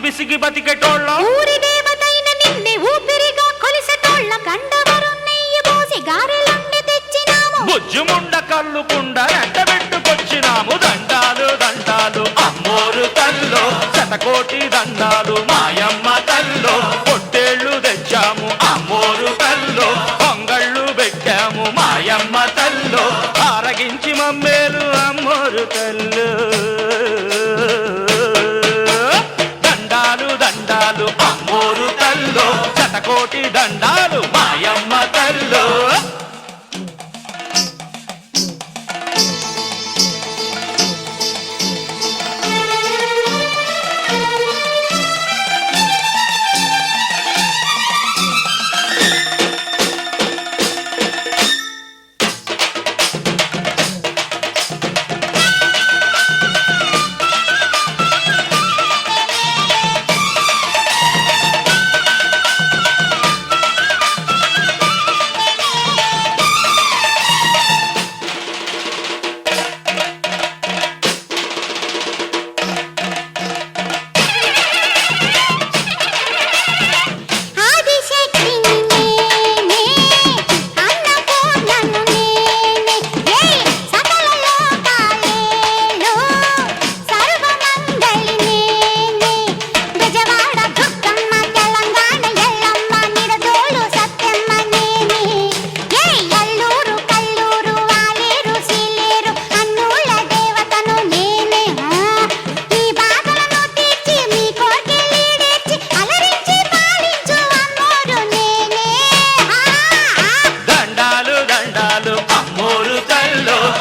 బిసిగి బతికెటోళ్ళ ఊరి దేవతైన నిన్నే ఊపిరిగా కొలిసెటోళ్ళ గండవరం నెయ్యి పోసి గారెలండి తెచ్చినాము బుజ్జుముండ కల్లుకుండ ఎండబెట్టుకొచ్చినాము దండాలు దండాలు అమ్మోరు తల్లో శతకోటి దండాలు మాయమ్మ తల్లో పొట్టేళ్లు తెచ్చాము అమ్మోరు తల్లో పొంగళ్ళు పెట్టాము మాయమ్మ తల్లో ఆరగించి మమ్మేలు అమ్మోరు తల్లు దండాలు దండాలు అమ్మోరు తల్లో శతకోటి దండాలు మాయమ్మ తల్లో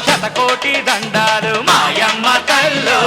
శతకోటి దండాలు మాయమ్మ తల్లో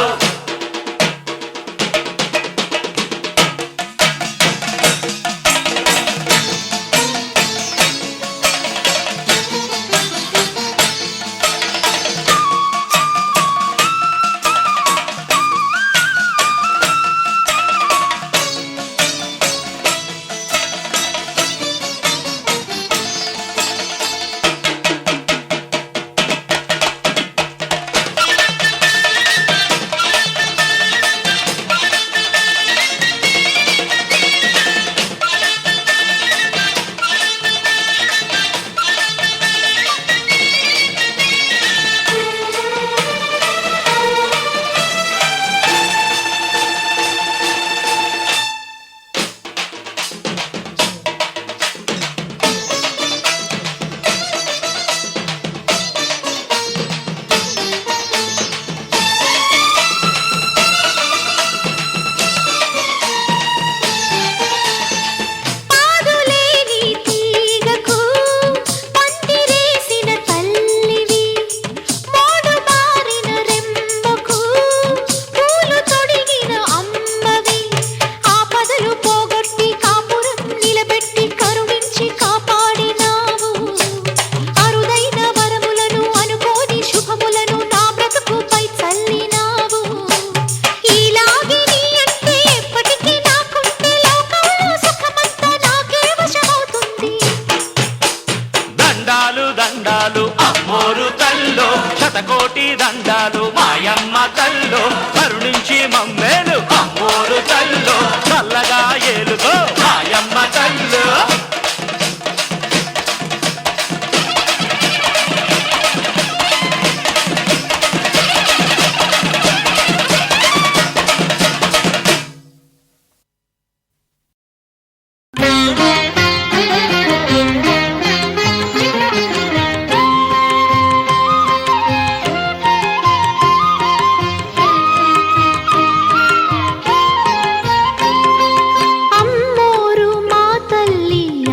అమ్మోరు తల్లో శతకోటి దండాలు మాయమ్మ తల్లో కరుణించి మమ్మేలు అమ్మోరు తల్లో చల్లగా ఏలుగో మాయమ్మ తల్లో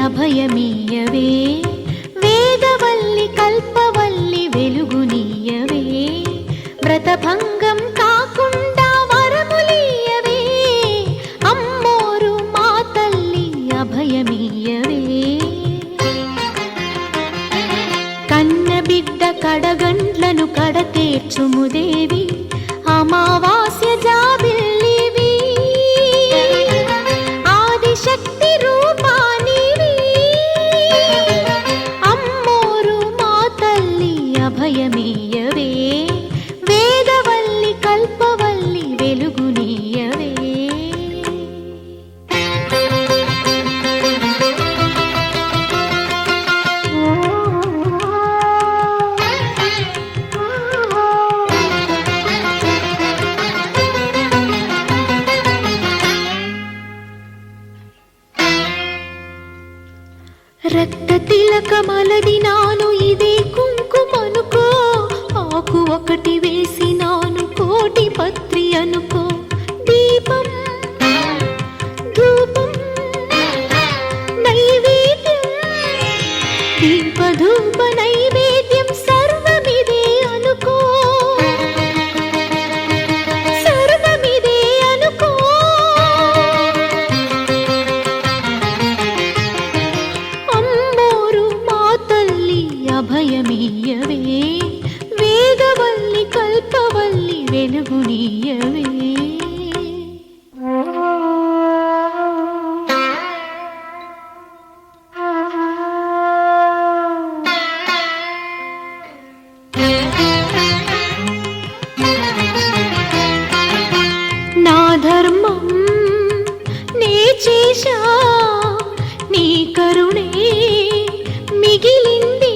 అభయమీయవే వేదవల్లి కల్పవల్లి వెలుగునీయవే వ్రతభంగం కాకుండా వరములీయవే అమ్మోరు మా తల్లి అభయమీయవే కన్నబిడ్డ కడగండ్లను కడతేర్చుముదేవి అమావాస్య జాబిల్లివి ఆదిశక్తి రూపాని అభయమీయవే వేదవల్లి కల్పవల్లి వెలుగునీయవే రక్త తిలకమలది నాను ఇదే కుంకుమనుకో, ఆకు ఒకటి వేసినాను కోటి పత్రి అనుకో. దీపం ధూపం నైవేద్యం, దీప ధూప నైవేద్యం సర్వమిదే అనుకో, సర్వమిదే అనుకో. అమ్మోరు మా తల్లి అభయమీయవే, వేదవల్లి కల్పవల్లి వెలుగునీయవే. నా ధర్మం నే చేశా, నీ కరుణే మిగిలింది,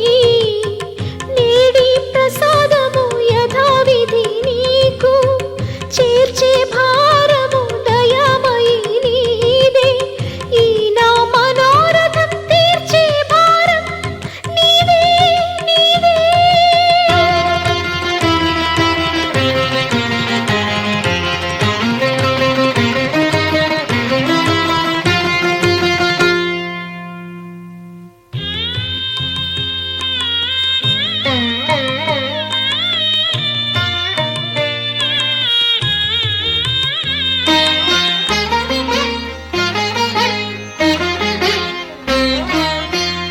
నేడి ప్రసాదము యథావిధి నీకు చేర్చే భారము దయామయి నీదే. ఈ నా మనోరథం తీర్చే భారం నీవే నీవే.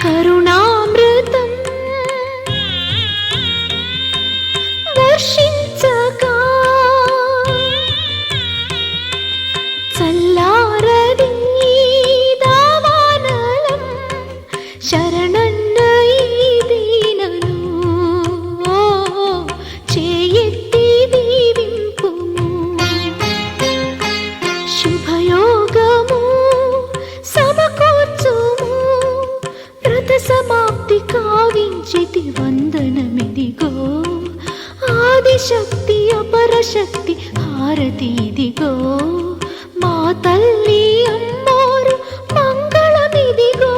కరుణామృతం వర్షించగా చల్లారది దావానలం, శరణన్న ఈ దీనను చేయెత్తి దీవింపుము. శుభయోగము సమకూర్చుము, వ్రత సమాప్తి కావించితి వందనమిదిగో. ఆదిశక్తి అపరశక్తి హారతి ఇదిగో, మా తల్లి అమ్మోరు మంగళమిదిగో,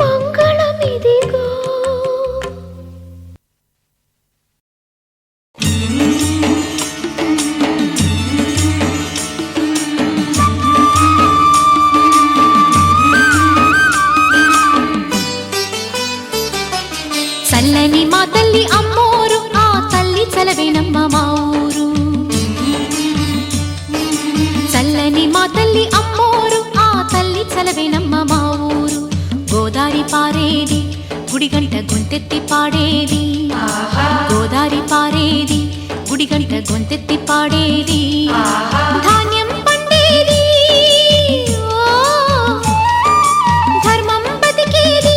మంగళమిదిగో. చల్లని మా తల్లి అమ్మోరు, ఆ తల్లి చలవేనమ్మ మా ఊరు. చల్లని మా తల్లి అమ్మోరు, ఆ తల్లి చలవేనమ్మ మా ఊరు. గోదారి పారేది గుడిగంట గొంతెత్తి పాడేది, గోదారి పారేది గుడిగంట గొంతెత్తి పాడేది. ధాన్యం పండేది, ధర్మం బతికేది,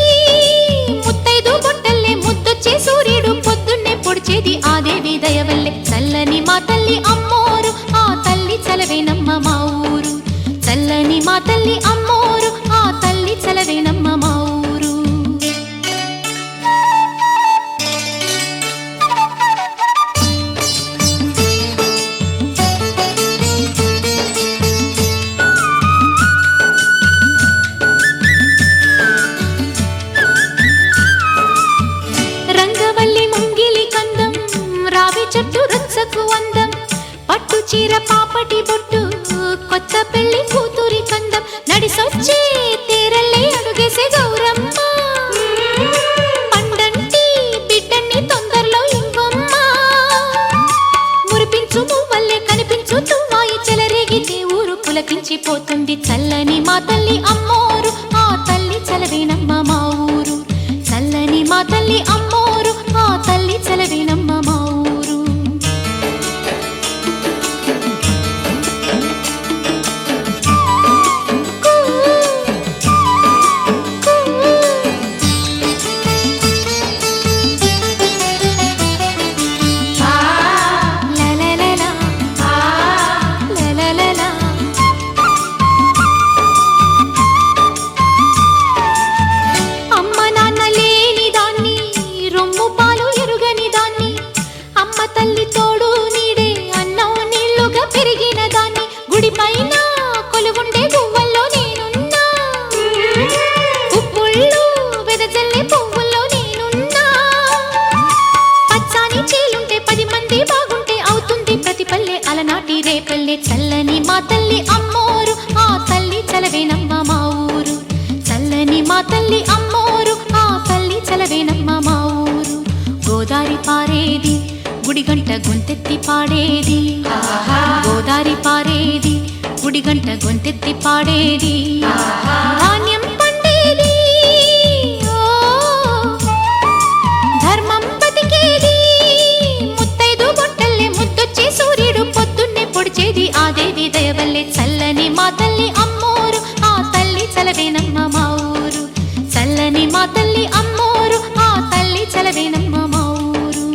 ముత్తైదు బొట్టల్లే ముద్దొచ్చే సూర్యుడు పొద్దున్నే పొడిచేది ఆ దేవి దయవల్లే. చల్లని మా తల్లి అమ్మోరు, ఆ తల్లి చలవేనమ్మ మా ఊరు. చల్లని మా తల్లి అమ్మోరు, ఆ తల్లి చలవేనమ్మ మా ఊరు. రంగవల్లి ముంగిలి కందం, రావి చెట్టు రచ్చకు అందం, పట్టు చీర పాపటి బొట్టు, కొత్త పెళ్లి కూతురి కందం, నడిసొచ్చే తీరల్లే అడుగేసే గౌరమ్మ. పండంటి బిడ్డన్ని తొందరలో ఇవ్వమ్మ, మురిపించు మువ్వల్లే కనిపించు తువ్వాయి చెలరేగితే ఊరు పులకించిపోతుంది. చల్లని మా తల్లి అమ్మోరు, ఆ తల్లి చలవేనమ్మ మా ఊరు. చల్లని మా తల్లి అమ్మోరు, ఆ తల్లి చలవేనమ్మ మా ఊరు. అమ్మ నాన్న లేని దాన్ని, రొమ్ము పాలు ఎరుగని గోదారి పారేది గుడిగంట గొంతెత్తి పాడేది గోదారి పారేది గుడిగంట గొంతెత్తి పాడేది ధాన్యం పండేది ఓ ధర్మం బతికేది ముత్తైదు బొట్టల్లే ముద్దొచ్చే సూర్యుడు పొద్దున్నే పొడిచేది ఆ దేవి దయవల్లే చల్లని మా తల్లి అమ్మోరు ఆ తల్లి చలవేనమ్మ మా ఊరు చల్లని మా తల్లి అమ్మోరు ఆ తల్లి చలవేనమ్మ మా ఊరు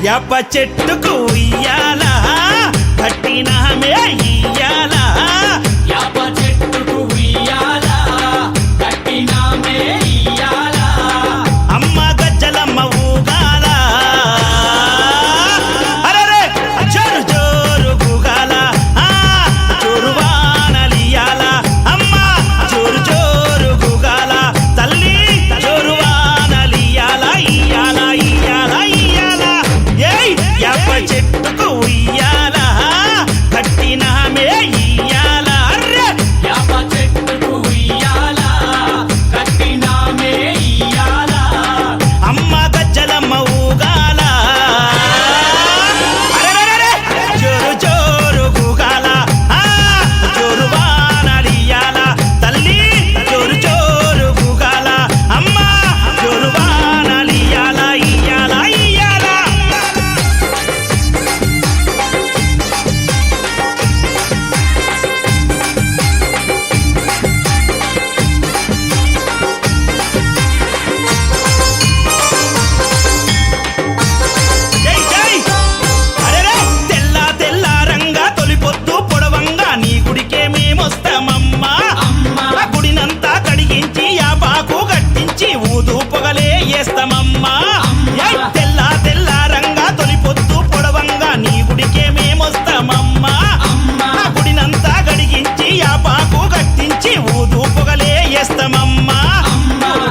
యాప చెట్టుకు ఇయ్యాల కట్టినామే ఇయ్యాల యాప చెట్టుకు ఉయ్యాల కట్టినామే ఇయ్యాల అమ్మ గజ్జలమ్మ ఊగాల అరెరే జోరు జోరు గుగాల జోరు వానలియాల అమ్మ జోరు జోరు గుగాల తల్లి జోరు వానలియాల ఇయ్యాల ఇయ్యాల ఇయ్యాల ఏయ్ యాప చెట్టుకు ఉయ్యాల కట్టినామే ఇయ్యాల అర్రే యాప చెట్టుకు ఉయ్యాల కట్టినామే ఇయ్యాల అమ్మ గజ్జలమ్మ ఊగాల అరెరెరెరె జోరు జోరు గుగాల జోరు వానలియాల తల్లి జోరు జోరు గుగాల అమ్మ జోరు వానలియాల ఇయ్యాల ఇయ్యాల జై జై అరెరే తెల్ల తెల్ల రంగా తొలిపొద్దు పొడవంగా నీ గుడికే మేమొస్తామమ్మా ఆ గుడినంతా కడిగించి యాపాకు కట్టించి ఊదు పొగలే వేస్తామమ్మా ఏయ్ తెల్ల తెల్ల రంగా తొలిపొద్దు పొడవంగా నీ గుడికే మేమొస్తామమ్మా ఆ గుడినంతా కడిగించి యాపాకు కట్టించి ఊదు పొగలే వేస్తామమ్మా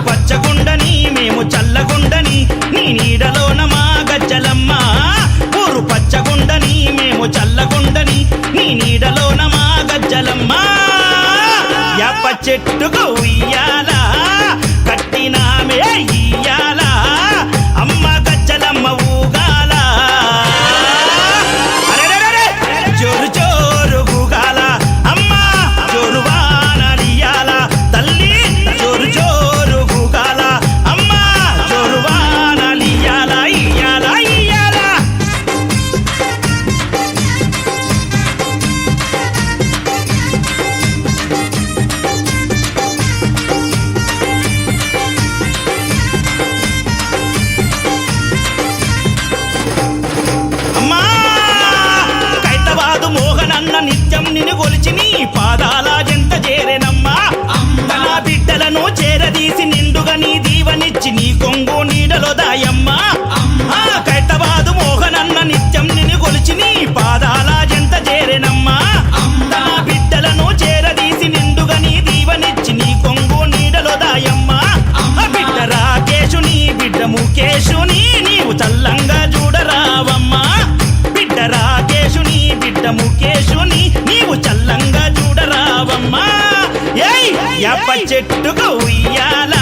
పచ్చగుండని మేము చల్లగుండని నీ నీడలోన మా గజ్జలమ్మ ఊరు పచ్చగుండని మేము చల్లగుండని నీ నీడలోన మా గజ్జలమ్మ యాప చెట్టుకు ఉయ్యాల కట్టినామే ఇయ్యాల అమ్మ గజ్జలమ్మ ఊగాల అరెరెరెరె జోరు జోరు గుగాల అమ్మ జోరు వానలియాల తల్లి జోరు జోరు గుగాల అమ్మ జోరు వానలియాల ఇయ్యాల ఇయ్యాల అమ్మా కైతవాదు మోహనన్న నిత్యం నిన్ను కొలిచి నీ పాదాల జంట చేరెనమ్మా తన బిడ్డలను చేరదీసి నిండుగా నీ దీవనిచ్చి నీ కొంగు నీడలో దాయమ్మా కైతవాదు మోహనన్న నిత్యం నిన్ను కొలిచి నీ పాదాల జంట చేరెనమ్మా తన బిడ్డలను చేరదీసి నిండుగా నీ దీవనిచ్చి నీ కొంగు నీడలో దాయమ్మా బిడ్డ రాకేశుని బిడ్డ ముఖేశుని నీవు చల్లంగా చూడరావమ్మా బిడ్డ రాకేశుని బిడ్డ ముఖేశుని నీవు చల్లంగా చూడరావమ్మా ఏయ్ యాప చెట్టుకు ఉయ్యాల